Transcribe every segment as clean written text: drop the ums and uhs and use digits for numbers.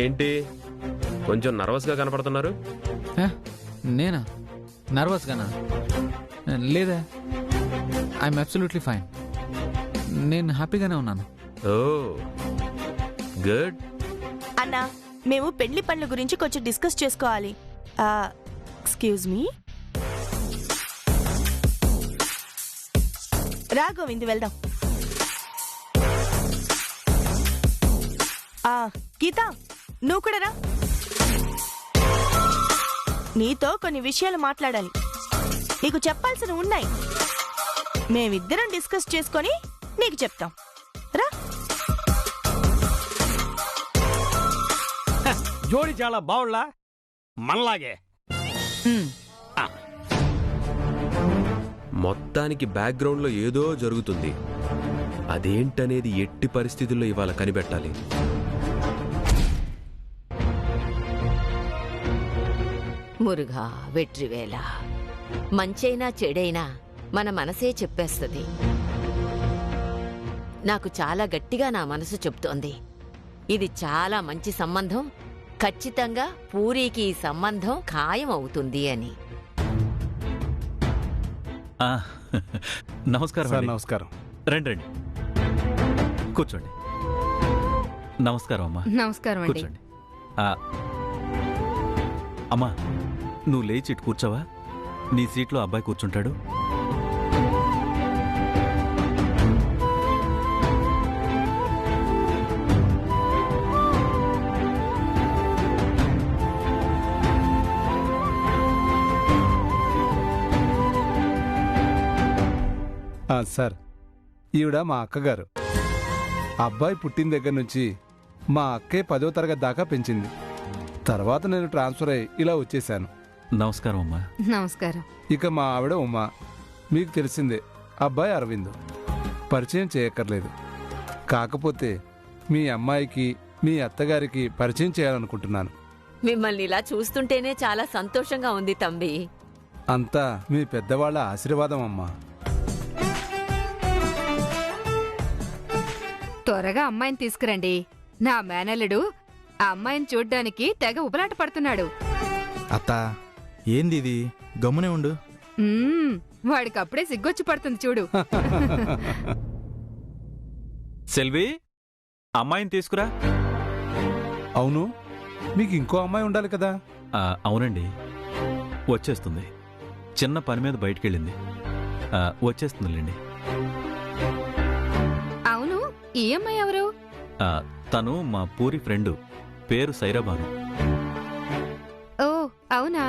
ఏంటి కొంచెం నర్వస్గా కనపడుతున్నారు? నేనా? నర్వస్గానా? లేదా, ఐఎమ్ అబ్సల్యూట్లీ ఫైన్. నేను హ్యాపీగానే ఉన్నాను. ఓ గుడ్. అన్నా, మేము పెళ్లి పనుల గురించి కొంచెం డిస్కస్ చేసుకోవాలి. Excuse me. రా గోవింద్, వెళ్దాం. గీత, నువ్వు కూడా రా. నీతో కొన్ని విషయాలు మాట్లాడాలి. నీకు చెప్పాల్సినవి ఉన్నాయి. మేమిద్దరం డిస్కస్ చేసుకొని నీకు చెప్తాం. రా. జోడి చాలా బావుళ్ళా, మనలాగే. మొత్తానికి బ్యాక్గ్రౌండ్లో ఏదో జరుగుతుంది. అదేంటనేది ఎట్టి పరిస్థితుల్లో ఇవాళ కనిపెట్టాలి. మురుగా వెట్రివేళ, మంచైనా చెడైనా మన మనసే చెప్పేస్తుంది. నాకు చాలా గట్టిగా నా మనసు చెప్తోంది, ఇది చాలా మంచి సంబంధం, ఖచ్చితంగా పూరీకి ఈ సంబంధం ఖాయం అవుతుంది అని. నమస్కారం సార్. నమస్కారం. రండి రండి, కూర్చోండి. నమస్కారం అమ్మా. నమస్కారం అండి. కూర్చోండి. అమ్మా, నువ్వు లేచి ఇటు కూర్చోవా? నీ సీట్లో అబ్బాయి కూర్చుంటాడు. సార్, ఈవిడ మా అక్కగారు. అబ్బాయి పుట్టిన దగ్గర నుంచి మా అక్కే 10వ తరగతి దాకా పెంచింది. తర్వాత నేను ట్రాన్స్ఫర్ అయ్యి ఇలా వచ్చేసాను. నమస్కారం అమ్మా. నమస్కారం. ఇక మా ఆవిడ ఉమా. మీకు తెలిసిందే, అబ్బాయి అరవింద్. పరిచయం చేయక్కర్లేదు. కాకపోతే మీ అమ్మాయికి మీ అత్తగారికి పరిచయం చేయాలనుకుంటున్నాను. మిమ్మల్ని ఇలా చూస్తుంటేనే చాలా సంతోషంగా ఉంది తంబి. అంతా మీ పెద్దవాళ్ల ఆశీర్వాదం అమ్మా. త్వరగా అమ్మాయిని తీసుకురండి. నా మేనల్లుడు ఆ అమ్మాయిని చూడ్డానికి తెగ ఉబలాట పడుతున్నాడు. అత్తా, ఏంది ఇది? గమ్మునే ఉండు. వాడికి అప్పుడే సిగ్గొచ్చి పడుతుంది చూడు. సెల్వి, అమ్మాయిని తీసుకురా. అవును, మీకు ఇంకో అమ్మాయి ఉండాలి కదా? అవునండి, వచ్చేస్తుంది. చిన్న పని మీద బయటికెళ్ళింది. వచ్చేస్తుందిలేండి. అవును, ఈ అమ్మాయి ఎవరు? తను మా పూరి ఫ్రెండు, పేరు సైరాబాను. ఓ అవునా?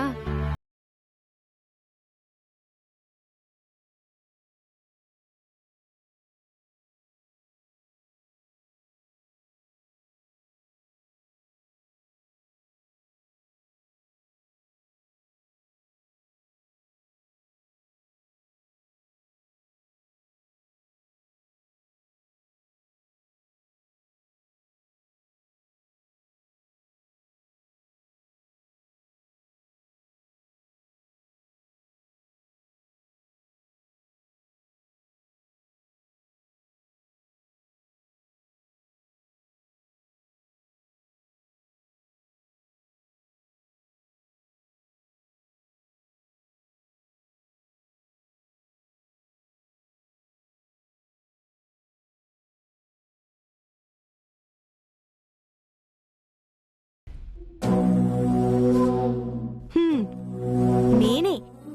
నేనే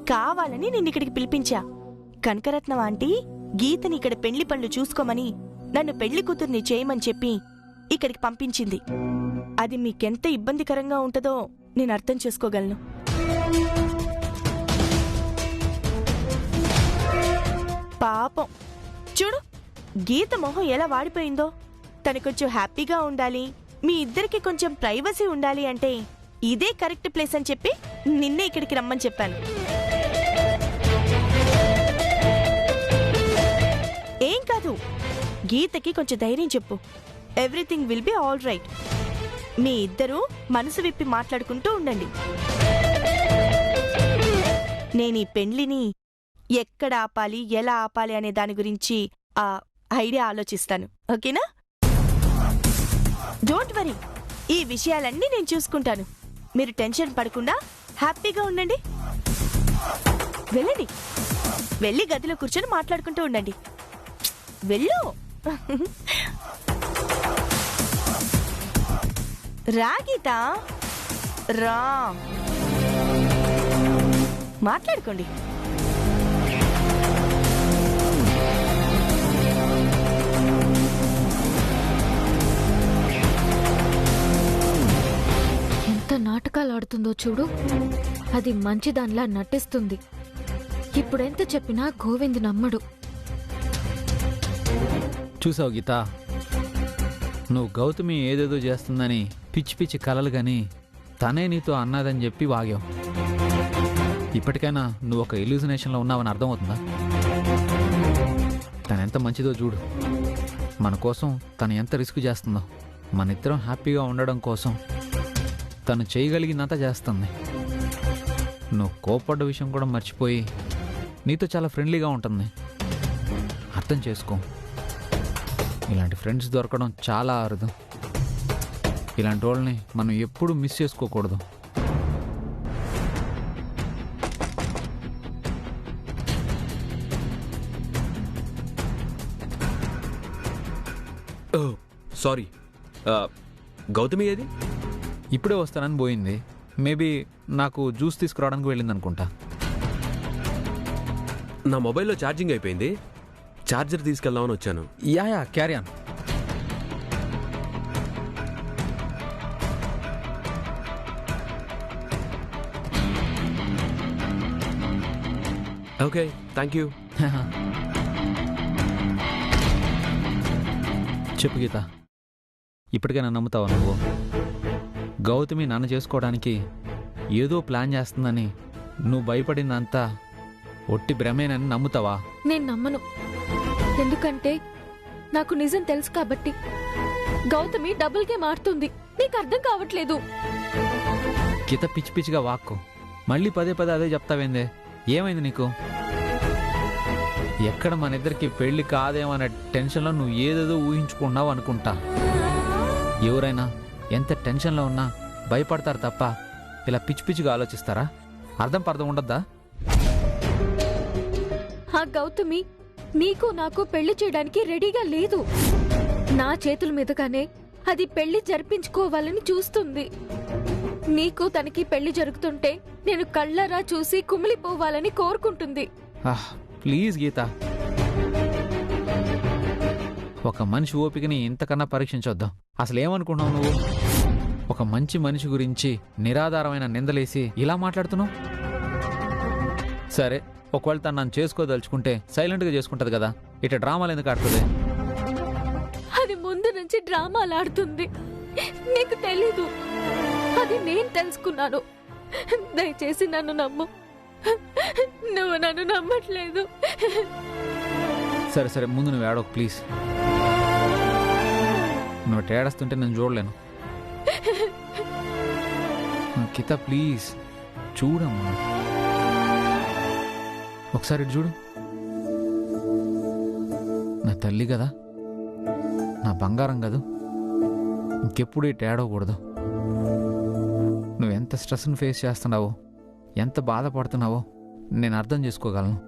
కావాలని నిన్నిక్కడికి పిలిపించా. కనకరత్నం ఆంటీ గీతని ఇక్కడ పెళ్లి పనులు చూసుకోమని, నన్ను పెళ్లి కూతుర్ని చేయమని చెప్పి ఇక్కడికి పంపించింది. అది మీకెంత ఇబ్బందికరంగా ఉంటుందో నేను అర్థం చేసుకోగలను. పాపం చూడు, గీత మొహం ఎలా వాడిపోయిందో. తను కొంచెం హ్యాపీగా ఉండాలి, మీ ఇద్దరికి కొంచెం ప్రైవసీ ఉండాలి అంటే ఇదే కరెక్ట్ ప్లేస్ అని చెప్పి నిన్నే ఇక్కడికి రమ్మని చెప్పాను. ఏం కాదు, గీతకి కొంచెం ధైర్యం చెప్పు. Everything will be all right. మీ ఇద్దరూ మనసు విప్పి మాట్లాడుకుంటూ ఉండండి. నేను ఈ పెండ్లిని ఎక్కడ ఆపాలి, ఎలా ఆపాలి అనే దాని గురించి ఐడియా ఆలోచిస్తాను. ఓకేనా? డోంట్ వరీ, ఈ విషయాలన్నీ నేను చూసుకుంటాను. మీరు టెన్షన్ పడకుండా హ్యాపీగా ఉండండి. వెళ్ళండి, వెళ్ళి గదిలో కూర్చొని మాట్లాడుకుంటూ ఉండండి. వెళ్ళు. రా గీత, రా, మాట్లాడుకోండి. ఎంత నాటకాలు ఆడుతుందో చూడు. అది మంచిదానిలా నటిస్తుంది. ఇప్పుడెంత చెప్పినా గోవింద్ నమ్మడు. చూసావు గీత, నువ్వు గౌతమి ఏదేదో చేస్తుందని పిచ్చి పిచ్చి కలలు గాని తనే నీతో అన్నదని చెప్పి వాగావు. ఇప్పటికైనా నువ్వు ఒక ఇల్యూజినేషన్లో ఉన్నావని అర్థమవుతుందా? తనెంత మంచిదో చూడు. మన కోసం తను ఎంత రిస్క్ చేస్తుందో. మన ఇద్దరం హ్యాపీగా ఉండడం కోసం తను చేయగలిగినంత చేస్తుంది. నువ్వు కోపడ్డ విషయం కూడా మర్చిపోయి నీతో చాలా ఫ్రెండ్లీగా ఉంటుంది. అర్థం చేసుకో. ఇలాంటి ఫ్రెండ్స్ దొరకడం చాలా అరుదు. ఇలాంటి వాళ్ళని మనం ఎప్పుడూ మిస్ చేసుకోకూడదు. సారీ, గౌతమి ఏది? ఇప్పుడే వస్తానని పోయింది. మేబీ నాకు జ్యూస్ తీసుకురావడానికి వెళ్ళింది అనుకుంటా. నా మొబైల్లో ఛార్జింగ్ అయిపోయింది, ఛార్జర్ తీసుకెళ్దామని వచ్చాను. Yeah carry on. Okay, thank you. చెప్పు గీత, ఇప్పటికైనా నమ్ముతావా నువ్వు? గౌతమి నన్ను చేసుకోవడానికి ఏదో ప్లాన్ చేస్తుందని నువ్వు భయపడిందంతా ఒట్టి భ్రమేనని నమ్ముతావా? నేను నమ్మను. ఎందుకంటే నాకు నిజం తెలుసు కాబట్టి. గౌతమి డబుల్ గేమ్ ఆడుతుంది. నీకు అర్థం కావట్లేదు. గీత, పిచ్చి పిచ్చిగా వాక్కు. మళ్ళీ పదే పదే అదే చెప్తావేందే? ఏమైంది నీకు? ఎక్కడ మన ఇద్దరికి పెళ్లి కాదేమో అనే టెన్షన్లో నువ్వు ఏదేదో ఊహించుకున్నావు అనుకుంటా. ఎవరైనా ఎంత టెన్షన్లో ఉన్నా భయపడతారు తప్ప ఇలా పిచ్చి పిచ్చిగా ఆలోచిస్తారా? అర్థం పర్థం ఉండద్దా? ఆ గౌతమి నీకు నాకు పెళ్లి చేయడానికి రెడీగా లేదు. నా చేతుల మీదుగానే అది పెళ్లి జరిపించుకోవాలని చూస్తుంది. నీకు తనకి పెళ్లి జరుగుతుంటే నేను కళ్ళరా చూసి కుమిలిపోవాలని కోరుకుంటుంది. ప్లీజ్ గీత, ఒక మనిషి ఓపికని ఇంతకన్నా పరీక్షించొద్దాం. అసలు ఏమనుకుంటున్నావు నువ్వు? ఒక మంచి మనిషి గురించి నిరాధారమైన నిందలేసి ఇలా మాట్లాడుతున్నావు? సరే, ఒకవేళ తను నన్ను చేసుకోదలుచుకుంటే సైలెంట్గా చేసుకుంటది కదా. ఇట్లా డ్రామాలు ఎందుకు ఆడుతుంది? అది ముందు నుంచి డ్రామాలు ఆడుతుంది. నీకు తెలీదు. అది నేను తెలుసుకున్నాను. దయచేసి నన్ను నమ్ము. నువ్వు నన్ను నమ్మట్లేదు. సరే సరే, ముందు నువ్వు ఏడవకు ప్లీజ్. నువ్వు ఏడుస్తుంటే నేను చూడలేను. గీత ప్లీజ్ చూడమ్మా, ఒకసారి ఇటు చూడు. నా తల్లి కదా, నా బంగారం కదా. ఇంకెప్పుడు ఇటు ఏడవకూడదు. నువ్వెంత స్ట్రెస్ని ఫేస్ చేస్తున్నావో, ఎంత బాధపడుతున్నావో నేను అర్థం చేసుకోగలను.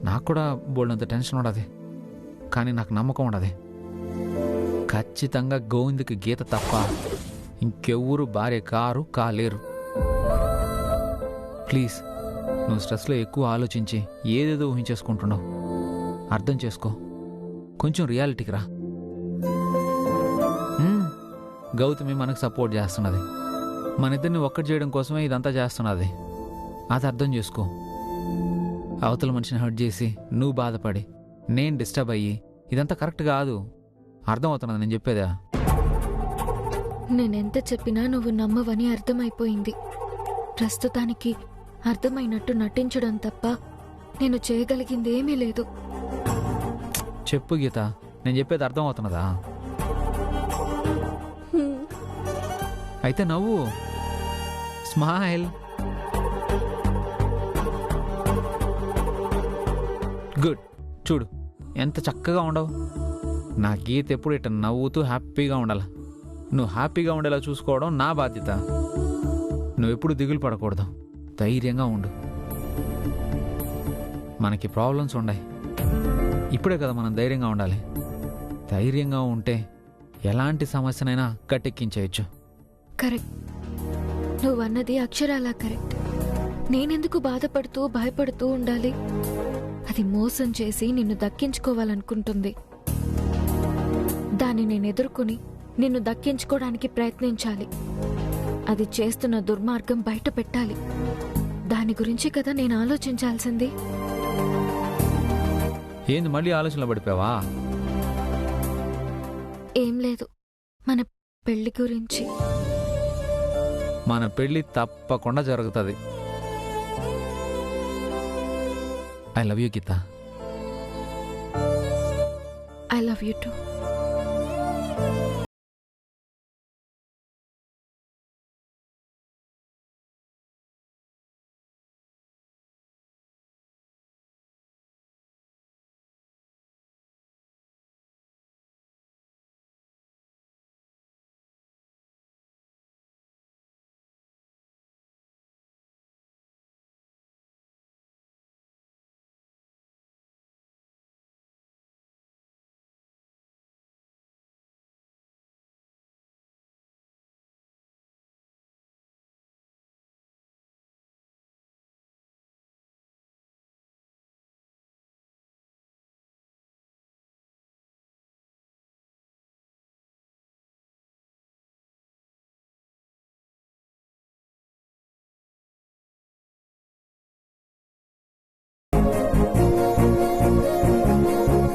నాకు కూడా బోల్డంత టెన్షన్ ఉండదు, కానీ నాకు నమ్మకం ఉండదు. ఖచ్చితంగా గోవింద్కి గీత తప్ప ఇంకెవ్వరు భార్య కాలేరు. ప్లీజ్, నువ్వు స్ట్రెస్లో ఎక్కువ ఆలోచించి ఏదేదో ఊహించేసుకుంటున్నావు. అర్థం చేసుకో, కొంచెం రియాలిటీకి రా. గౌతమి మనకు సపోర్ట్ చేస్తున్నది. మన ఇద్దరిని ఒక్కటి చేయడం కోసమే ఇదంతా చేస్తున్నది. అది అర్థం చేసుకో. అవతల మనిషిని హర్ట్ చేసి నువ్వు బాధపడి నేను డిస్టర్బ్ అయ్యి ఇదంతా కరెక్ట్ కాదు. అర్థమవుతున్నది నేను చెప్పేదా? నేనెంత చెప్పినా నువ్వు నమ్మవని అర్థమైపోయింది. ప్రస్తుతానికి అర్థమైనట్టు నటించడం తప్ప నేను చేయగలిగింది ఏమీ లేదు. చెప్పు గీత, నేను చెప్పేది అర్థమవుతున్నదా? అయితే నవ్వు, స్మైల్. గుడ్. చూడు ఎంత చక్కగా ఉండవు. నా గీత ఎప్పుడు ఇట్లా నవ్వుతూ హ్యాపీగా ఉండాలి. నువ్వు హ్యాపీగా ఉండేలా చూసుకోవడం నా బాధ్యత. నువ్వు ఎప్పుడు దిగులు పడకూడదు, ధైర్యంగా ఉండు. మనకి ప్రాబ్లమ్స్ ఉన్నాయి, ఇప్పుడే కదా మనం ధైర్యంగా ఉండాలి. ధైర్యంగా ఉంటే ఎలాంటి సమస్యనైనా గట్టెక్కించేయచ్చు. కరెక్ట్, నువ్వన్నది అక్షరాలా కరెక్ట్. నేనెందుకు బాధపడుతూ భయపడుతూ ఉండాలి? అది మోసం చేసి నిన్ను దక్కించుకోవాలనుకుంటుంది. దాన్ని నేను ఎదుర్కొని నిన్ను దక్కించుకోవడానికి ప్రయత్నించాలి. అది చేస్తున్న దుర్మార్గం బయట పెట్టాలి. దాని గురించి కదా నేను ఆలోచించాల్సింది. ఏంది మళ్ళీ ఆలోచనలో పడిపోయావా? ఏం లేదు, మన పెళ్లి గురించి. మన పెళ్ళి తప్పకుండా జరుగుతుంది. I love you Geeta. I love you too.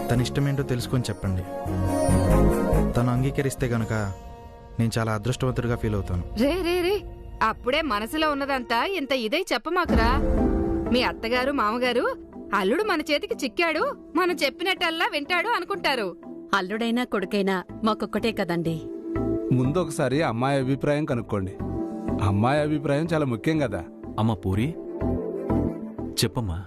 తన ఇష్టమేంటో తెలుసుకొని చెప్పండి. తను అంగీకరిస్తే గనక నేను చాలా అదృష్టవంతుడిగా ఫీల్ అవుతాను. రే రే రే, అప్పుడే మనసులో ఉన్నదంతా ఇంత ఇదై చెప్పమాకురా. మీ అత్తగారు మామగారు అల్లుడు మన చేతికి చిక్కాడు, మనం చెప్పినట్టల్లా వింటాడు అనుకుంటారు. అల్లుడైనా కొడుకైనా మాకొక్కటే కదండి. ముందు ఒకసారి అమ్మాయి అభిప్రాయం కనుక్కోండి. అమ్మాయి అభిప్రాయం చాలా ముఖ్యం కదా. అమ్మ పూరి, చెప్పమ్మా.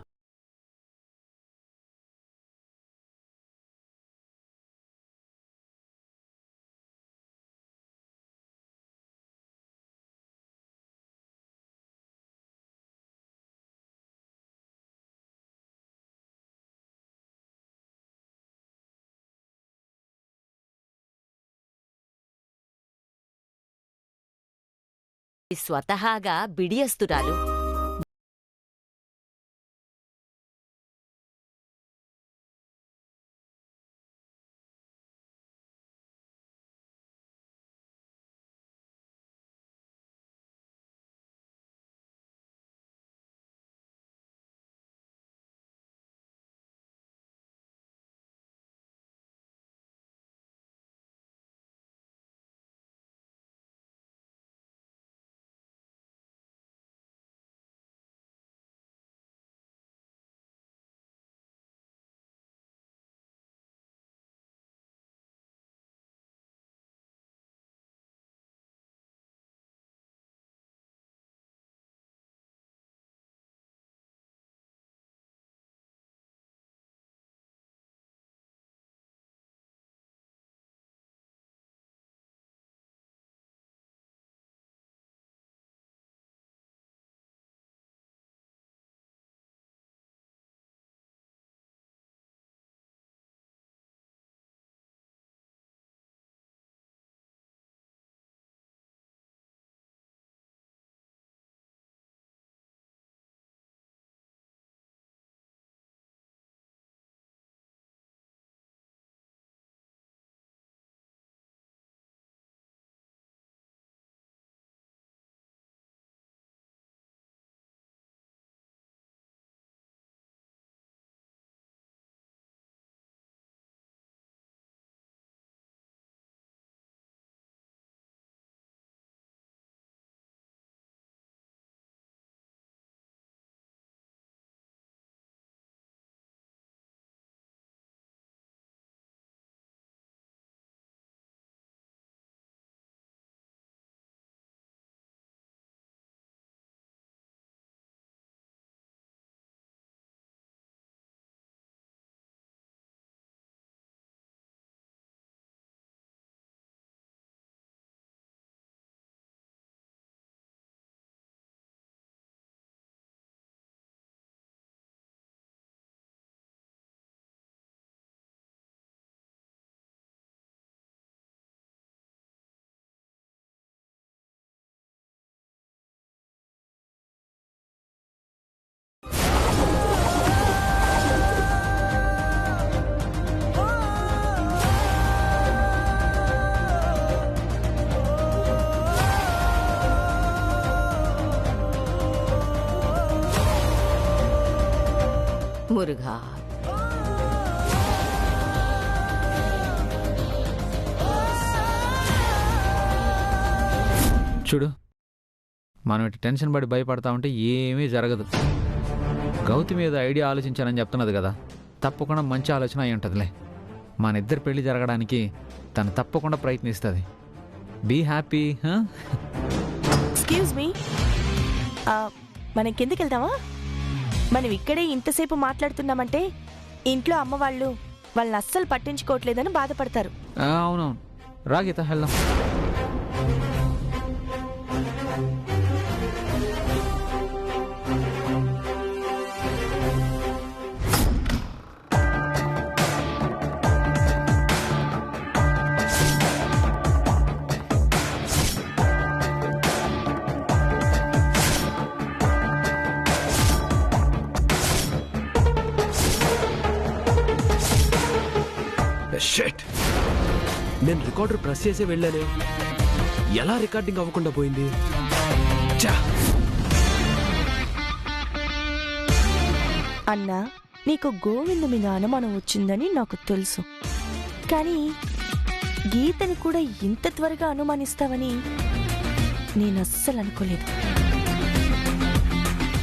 స్వతహాగా బిడియస్తురాలు. మురుగా. చూడు, మనం ఇటు టెన్షన్ పడి భయపడతా ఉంటే ఏమీ జరగదు. గౌతమి మీద ఐడియా ఆలోచించానని చెప్తున్నది కదా, తప్పకుండా మంచి ఆలోచన అయి ఉంటుందిలే. మన ఇద్దరు పెళ్లి జరగడానికి తను తప్పకుండా ప్రయత్నిస్తుంది. Be happy. ఎక్స్క్యూజ్ మీ, మనం కిందకి వెళ్దామా? మనం ఇక్కడే ఇంతసేపు మాట్లాడుతున్నామంటే ఇంట్లో అమ్మ వాళ్ళని అస్సలు పట్టించుకోవట్లేదని బాధపడతారు. అవునవును, రా గీత వెళ్దాం. షిట్, నేను రికార్డర్ ప్రెస్ చేసే వెళ్ళానే, ఎలా రికార్డింగ్ అవ్వకుండా పోయింది? అన్నా, నీకు గోవిందు మీద అనుమానం వచ్చిందని నాకు తెలుసు, కానీ గీతని కూడా ఇంత త్వరగా అనుమానిస్తావని నేను అస్సలు అనుకోలేదు.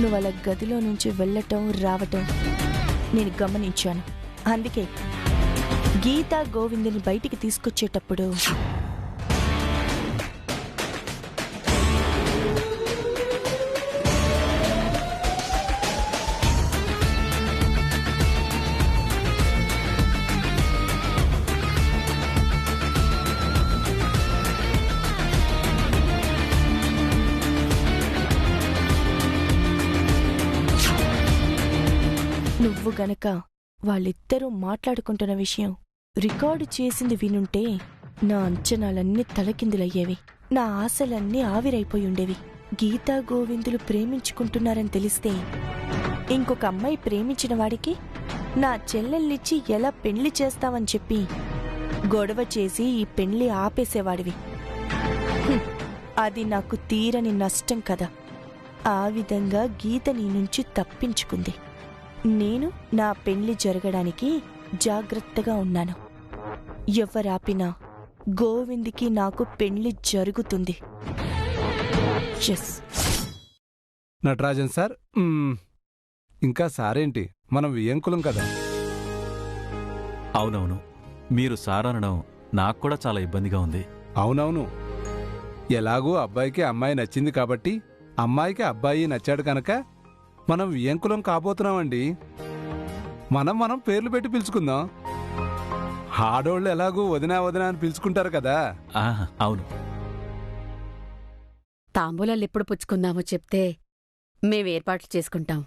నువ్వు అలా గదిలో నుంచి వెళ్ళటం రావటం నేను గమనించాను. అందుకే గీత గోవిందుని బయటికి తీసుకొచ్చేటప్పుడు నువ్వు గనక వాళ్ళిద్దరూ మాట్లాడుకుంటున్న విషయం రికార్డు చేసింది వినుంటే నా అంచనాలన్నీ తలకిందులయ్యేవి. నా ఆశలన్నీ ఆవిరైపోయి ఉండేవి. గీతా గోవిందులు ప్రేమించుకుంటున్నారని తెలిస్తే ఇంకొక అమ్మాయి ప్రేమించిన వాడికి నా చెల్లెల్నిచ్చి ఎలా పెళ్లి చేస్తావని చెప్పి గొడవ చేసి ఈ పెళ్లి ఆపేసేవాడివి. అది నాకు తీరని నష్టం కదా. ఆ విధంగా గీత నీ నుంచి తప్పించుకుంది. నేను నా పెళ్లి జరగడానికి జాగ్రత్తగా ఉన్నాను. ఎవరాపినా గోవింద్కి నాకు పెళ్లి జరుగుతుంది. నటరాజన్ సార్, ఇంకా సారేంటి, మనం వియంకులం కదా. అవునవును, మీరు సార్ అనడం నాకు కూడా చాలా ఇబ్బందిగా ఉంది. అవునవును, ఎలాగూ అబ్బాయికి అమ్మాయి నచ్చింది కాబట్టి అమ్మాయికి అబ్బాయి నచ్చాడు కనుక మనం వియంకులం కాబోతున్నామండి. మనం పేర్లు పెట్టి పిలుచుకుందాం. ఆడోళ్ళు ఎలాగూ వదినా వదినా అని పిలుచుకుంటారు కదా. అవును. తాంబూలాలు ఎప్పుడు పుచ్చుకుందామో చెప్తే మేం ఏర్పాట్లు చేసుకుంటాం.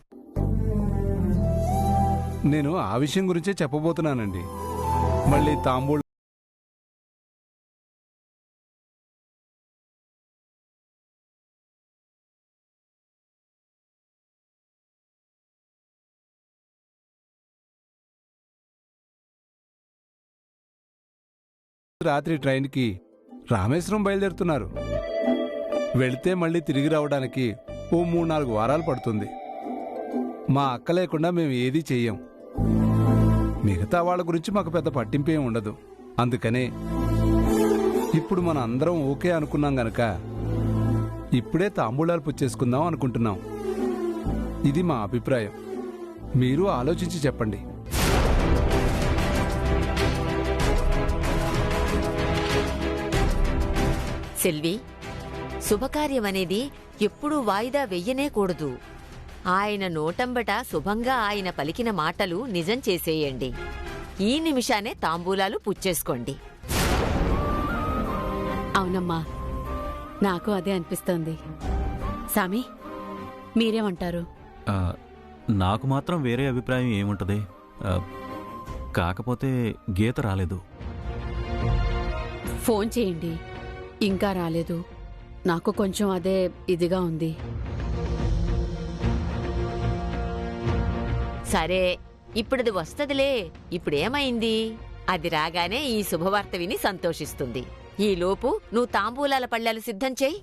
నేను ఆ విషయం గురించే చెప్పబోతున్నానండి. మళ్ళీ తాంబూల రాత్రి ట్రైన్కి రామేశ్వరం బయలుదేరుతున్నారు. వెళితే మళ్ళీ తిరిగి రావడానికి ఓ 3-4 వారాలు పడుతుంది. మా అక్క లేకుండా మేము ఏదీ చెయ్యం. మిగతా వాళ్ళ గురించి మాకు పెద్ద పట్టింపేం ఉండదు. అందుకనే ఇప్పుడు మన అందరం ఓకే అనుకున్నాం గనక ఇప్పుడే తాంబూలాలు పుచ్చేసుకుందాం అనుకుంటున్నాం. ఇది మా అభిప్రాయం. మీరు ఆలోచించి చెప్పండి. సెల్వి, శుభకార్యమనేది ఎప్పుడూ వాయిదా వెయ్యనే కూడదు. ఆయన నోటంబట శుభంగా ఆయన పలికిన మాటలు నిజం చేసేయండి. ఈ నిమిషానే తాంబూలాలు పుచ్చేసుకోండి. అవునమ్మా, నాకు అదే అనిపిస్తోంది. సామి, మీరేమంటారు? నాకు మాత్రం వేరే అభిప్రాయం ఏముంటది. కాకపోతే గీత రాలేదు. ఫోన్ చేయండి. ఇంకా రాలేదు. నాకు కొంచెం అదే ఇదిగా ఉంది. సరే, ఇప్పుడది వస్తదిలే. ఇప్పుడేమైంది? అది రాగానే ఈ శుభవార్త విని సంతోషిస్తుంది. ఈలోపు నువ్వు తాంబూలాల పళ్ళాలు సిద్ధం చేయి.